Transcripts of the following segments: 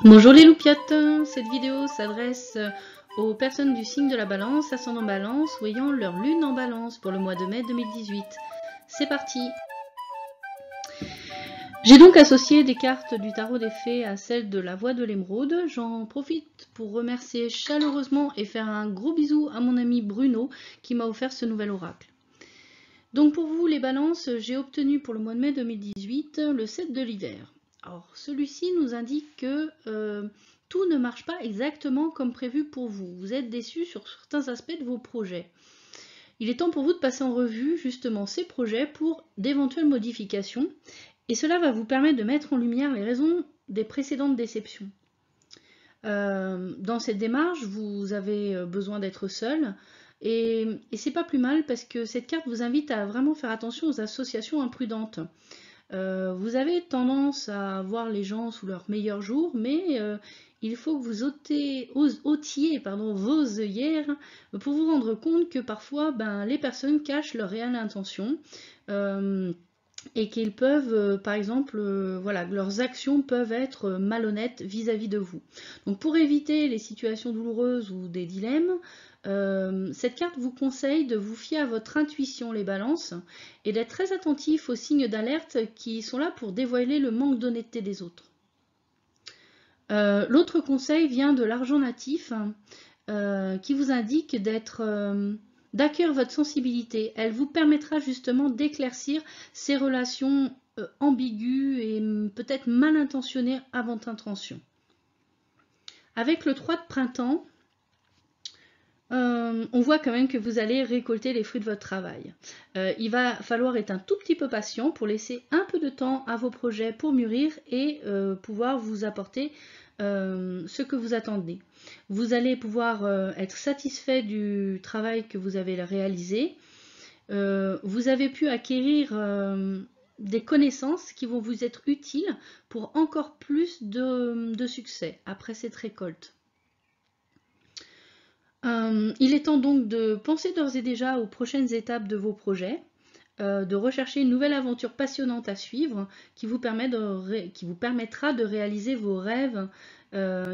Bonjour les loupiottes, cette vidéo s'adresse aux personnes du signe de la balance, ascendant balance ou ayant leur lune en balance pour le mois de mai 2018. C'est parti! J'ai donc associé des cartes du tarot des fées à celles de la voix de l'émeraude. J'en profite pour remercier chaleureusement et faire un gros bisou à mon ami Bruno qui m'a offert ce nouvel oracle. Donc pour vous les balances, j'ai obtenu pour le mois de mai 2018 le 7 de l'hiver. Alors celui-ci nous indique que tout ne marche pas exactement comme prévu pour vous. Vous êtes déçus sur certains aspects de vos projets. Il est temps pour vous de passer en revue justement ces projets pour d'éventuelles modifications. Et cela va vous permettre de mettre en lumière les raisons des précédentes déceptions. Dans cette démarche, vous avez besoin d'être seul. Et c'est pas plus mal parce que cette carte vous invite à vraiment faire attention aux associations imprudentes. Vous avez tendance à voir les gens sous leur meilleur jour, mais il faut que vous ôtiez vos œillères pour vous rendre compte que parfois les personnes cachent leur réelle intention et qu'ils peuvent, par exemple, voilà, leurs actions peuvent être malhonnêtes vis-à-vis de vous. Donc pour éviter les situations douloureuses ou des dilemmes, cette carte vous conseille de vous fier à votre intuition, les balances, et d'être très attentif aux signes d'alerte qui sont là pour dévoiler le manque d'honnêteté des autres. L'autre conseil vient de l'argent natif, qui vous indique d'accueillir votre sensibilité. Elle vous permettra justement d'éclaircir ces relations ambiguës et peut-être mal intentionnées à votre intention. Avec le 3 de printemps, on voit quand même que vous allez récolter les fruits de votre travail. Il va falloir être un tout petit peu patient pour laisser un peu de temps à vos projets pour mûrir et pouvoir vous apporter ce que vous attendez. Vous allez pouvoir être satisfait du travail que vous avez réalisé. Vous avez pu acquérir des connaissances qui vont vous être utiles pour encore plus de succès après cette récolte. Il est temps donc de penser d'ores et déjà aux prochaines étapes de vos projets, de rechercher une nouvelle aventure passionnante à suivre qui vous permettra de réaliser vos rêves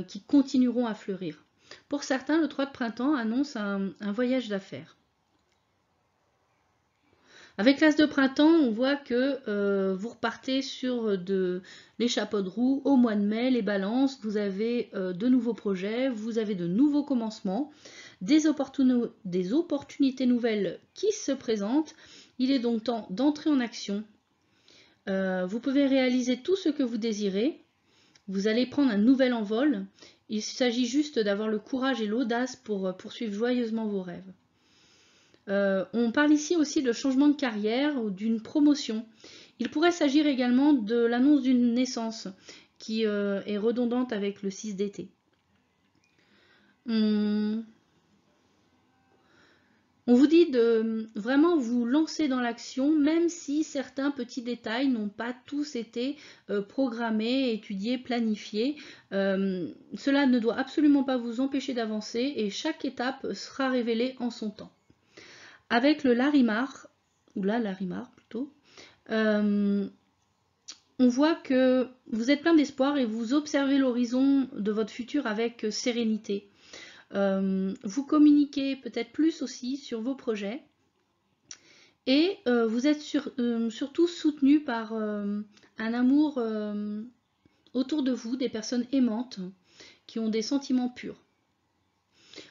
qui continueront à fleurir. Pour certains, le 3 de printemps annonce un voyage d'affaires. Avec l'as de printemps, on voit que vous repartez sur les chapeaux de roue au mois de mai, les balances, vous avez de nouveaux projets, vous avez de nouveaux commencements, des opportunités nouvelles qui se présentent. Il est donc temps d'entrer en action. Vous pouvez réaliser tout ce que vous désirez. Vous allez prendre un nouvel envol. Il s'agit juste d'avoir le courage et l'audace pour poursuivre joyeusement vos rêves. On parle ici aussi de changement de carrière ou d'une promotion. Il pourrait s'agir également de l'annonce d'une naissance qui est redondante avec le 6 d'été. On vous dit de vraiment vous lancer dans l'action, même si certains petits détails n'ont pas tous été programmés, étudiés, planifiés. Cela ne doit absolument pas vous empêcher d'avancer et chaque étape sera révélée en son temps. Avec le Larimar, ou la Larimar plutôt, on voit que vous êtes plein d'espoir et vous observez l'horizon de votre futur avec sérénité. Vous communiquez peut-être plus aussi sur vos projets et vous êtes surtout soutenu par un amour autour de vous, des personnes aimantes qui ont des sentiments purs.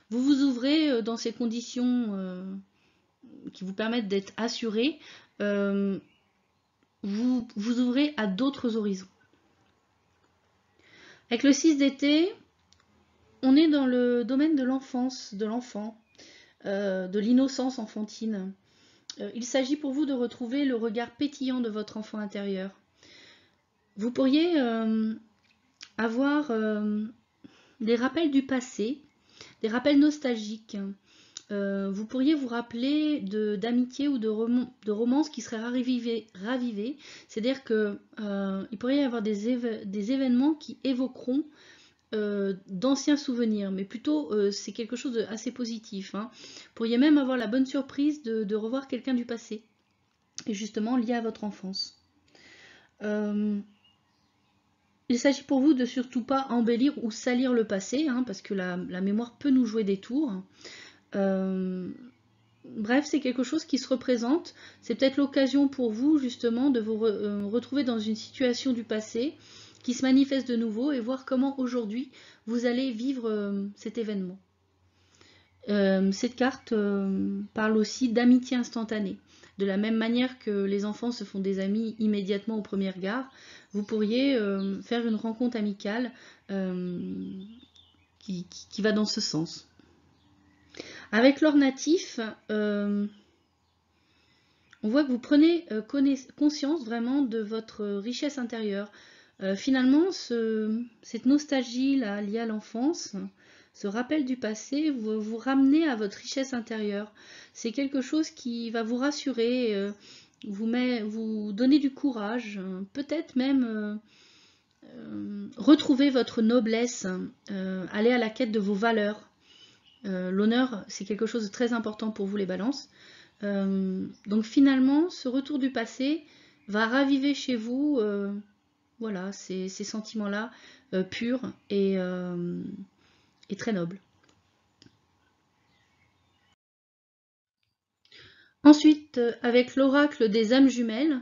Vous vous ouvrez dans ces conditions qui vous permettent d'être assuré, vous vous ouvrez à d'autres horizons. Avec le 6 d'été, on est dans le domaine de l'enfance, de l'enfant, de l'innocence enfantine. Il s'agit pour vous de retrouver le regard pétillant de votre enfant intérieur. Vous pourriez avoir des rappels du passé, des rappels nostalgiques. Vous pourriez vous rappeler d'amitié ou de romances qui seraient ravivées. C'est-à-dire qu'il pourrait y avoir des événements qui évoqueront d'anciens souvenirs, mais plutôt c'est quelque chose d'assez positif. Vous pourriez même avoir la bonne surprise de revoir quelqu'un du passé, et justement lié à votre enfance. il s'agit pour vous de surtout pas embellir ou salir le passé, hein, parce que la mémoire peut nous jouer des tours. Bref, c'est quelque chose qui se représente. C'est peut-être l'occasion pour vous, justement, de vous retrouver dans une situation du passé qui se manifeste de nouveau et voir comment, aujourd'hui, vous allez vivre cet événement. Cette carte parle aussi d'amitié instantanée. De la même manière que les enfants se font des amis immédiatement au premier regard, vous pourriez faire une rencontre amicale qui va dans ce sens. Avec l'or natif, on voit que vous prenez conscience vraiment de votre richesse intérieure. Finalement, cette nostalgie là, liée à l'enfance, ce rappel du passé, vous ramenez à votre richesse intérieure. C'est quelque chose qui va vous rassurer, vous donner du courage, peut-être même retrouver votre noblesse, aller à la quête de vos valeurs. L'honneur, c'est quelque chose de très important pour vous, les balances. Donc finalement, ce retour du passé va raviver chez vous voilà, ces sentiments-là purs et très nobles. Ensuite, avec l'oracle des âmes jumelles,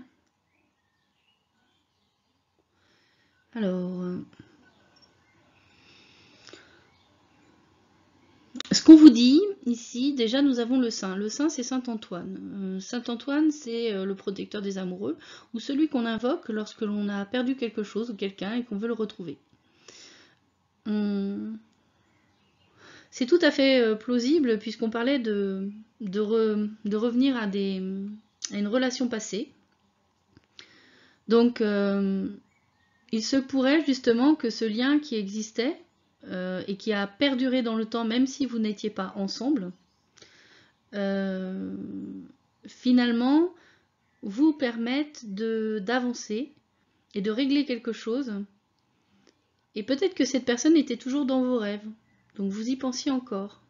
alors, ce qu'on vous dit ici, déjà nous avons le saint. Le saint, c'est Saint Antoine. Saint Antoine, c'est le protecteur des amoureux, ou celui qu'on invoque lorsque l'on a perdu quelque chose ou quelqu'un et qu'on veut le retrouver. C'est tout à fait plausible puisqu'on parlait de revenir à une relation passée. Donc, il se pourrait justement que ce lien qui existait et qui a perduré dans le temps, même si vous n'étiez pas ensemble, finalement, vous permette d'avancer et de régler quelque chose. Et peut-être que cette personne était toujours dans vos rêves. Donc vous y pensiez encore.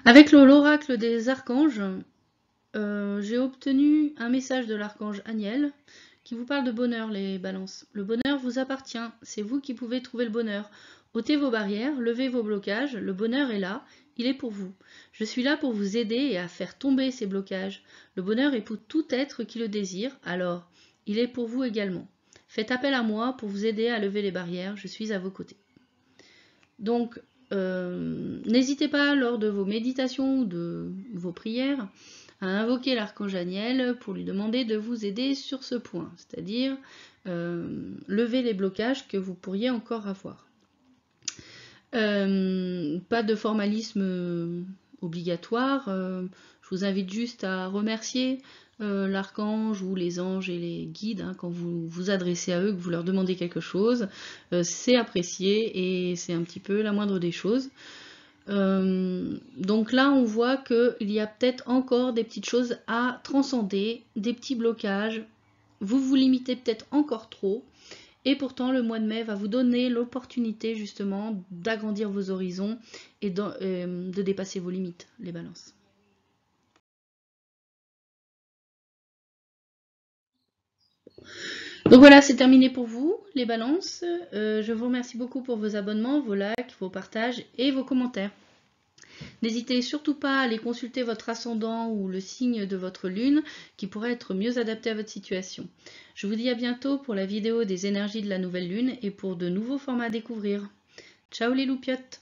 Avec l'oracle des archanges, j'ai obtenu un message de l'archange Aniel qui vous parle de bonheur, les balances. Le bonheur vous appartient, c'est vous qui pouvez trouver le bonheur. Ôtez vos barrières, levez vos blocages, le bonheur est là, il est pour vous. Je suis là pour vous aider et à faire tomber ces blocages. Le bonheur est pour tout être qui le désire, alors il est pour vous également. Faites appel à moi pour vous aider à lever les barrières, je suis à vos côtés. Donc, n'hésitez pas lors de vos méditations ou de vos prières à invoquer l'archange Aniel pour lui demander de vous aider sur ce point, c'est-à-dire lever les blocages que vous pourriez encore avoir. Pas de formalisme obligatoire, je vous invite juste à remercier l'archange ou les anges et les guides hein, quand vous vous adressez à eux, que vous leur demandez quelque chose, c'est apprécié et c'est un petit peu la moindre des choses. Donc là on voit qu'il y a peut-être encore des petites choses à transcender, des petits blocages, vous vous limitez peut-être encore trop, et pourtant le mois de mai va vous donner l'opportunité justement d'agrandir vos horizons et de dépasser vos limites, les balances. Donc voilà, c'est terminé pour vous, les balances. Je vous remercie beaucoup pour vos abonnements, vos likes, vos partages et vos commentaires. N'hésitez surtout pas à aller consulter votre ascendant ou le signe de votre lune qui pourrait être mieux adapté à votre situation. Je vous dis à bientôt pour la vidéo des énergies de la nouvelle lune et pour de nouveaux formats à découvrir. Ciao les loupiottes!